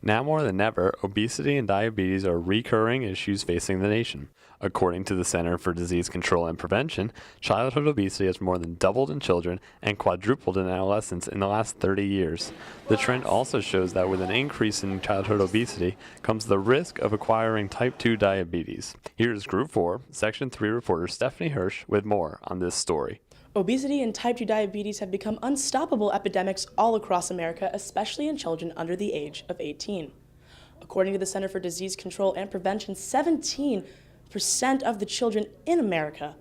Now more than ever, obesity and diabetes are recurring issues facing the nation. According to the Center for Disease Control and Prevention, childhood obesity has more than doubled in children and quadrupled in adolescents in the last 30 years. The trend also shows that with an increase in childhood obesity comes the risk of acquiring type 2 diabetes. Here's Group 4, Section 3 reporter Stephanie Hirsch with more on this story. Obesity and type 2 diabetes have become unstoppable epidemics all across America, especially in children under the age of 18. According to the Center for Disease Control and Prevention, 17% of the children in America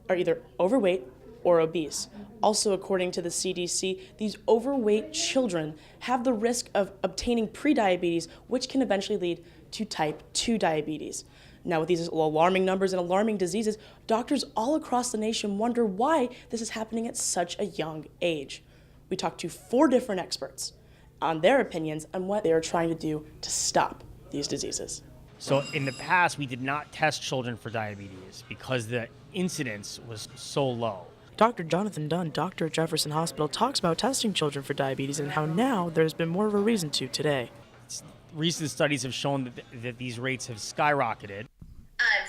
are either overweight or obese. Also, according to the CDC, these overweight children have the risk of obtaining prediabetes, which can eventually lead to type 2 diabetes. Now, with these alarming numbers and alarming diseases, doctors all across the nation wonder why this is happening at such a young age. We talked to 4 different experts on their opinions on what they are trying to do to stop these diseases. So in the past, we did not test children for diabetes because the incidence was so low. Dr. Jonathan Dunn, doctor at Jefferson Hospital, talks about testing children for diabetes and how now there's been more of a reason to today. Recent studies have shown that these rates have skyrocketed.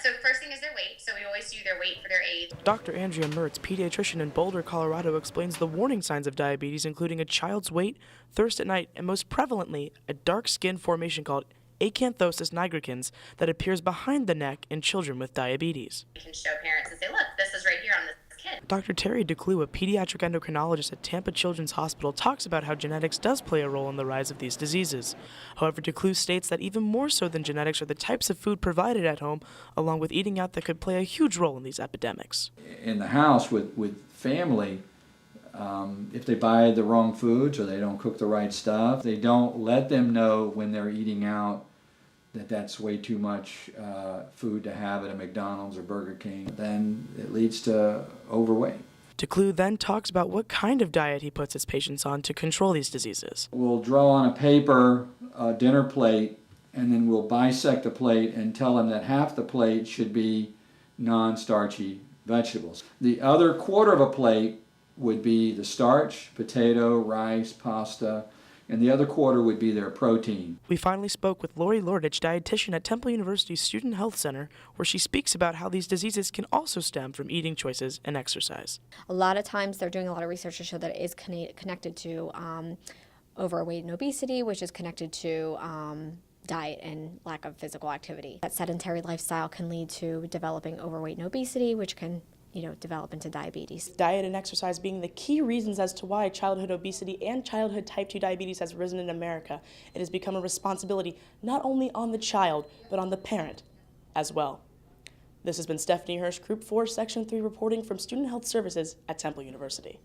So first thing is their weight. So we always do their weight for their age. Dr. Andrea Mertz, pediatrician in Boulder, Colorado, explains the warning signs of diabetes, including a child's weight, thirst at night, and most prevalently, a dark skin formation called acanthosis nigricans that appears behind the neck in children with diabetes. You can show parents and say, look, this is right here on this kid. Dr. Terry DeClue, a pediatric endocrinologist at Tampa Children's Hospital, talks about how genetics does play a role in the rise of these diseases. However, DeClue states that even more so than genetics are the types of food provided at home, along with eating out, that could play a huge role in these epidemics. In the house with family, if they buy the wrong foods or they don't cook the right stuff, they don't let them know when they're eating out that that's way too much food to have at a McDonald's or Burger King, then it leads to overweight. DeClue then talks about what kind of diet he puts his patients on to control these diseases. We'll draw on a paper a dinner plate, and then we'll bisect the plate and tell them that half the plate should be non-starchy vegetables. The other quarter of a plate would be the starch, potato, rice, pasta, and the other quarter would be their protein. We finally spoke with Lori Lordich, dietitian at Temple University's Student Health Center, where she speaks about how these diseases can also stem from eating choices and exercise. A lot of times they're doing a lot of research to show that it is connected to overweight and obesity, which is connected to diet and lack of physical activity. That sedentary lifestyle can lead to developing overweight and obesity, which can develop into diabetes. Diet and exercise being the key reasons as to why childhood obesity and childhood type 2 diabetes has risen in America. It has become a responsibility not only on the child, but on the parent as well. This has been Stephanie Hirsch, Group 4, Section 3, reporting from Student Health Services at Temple University.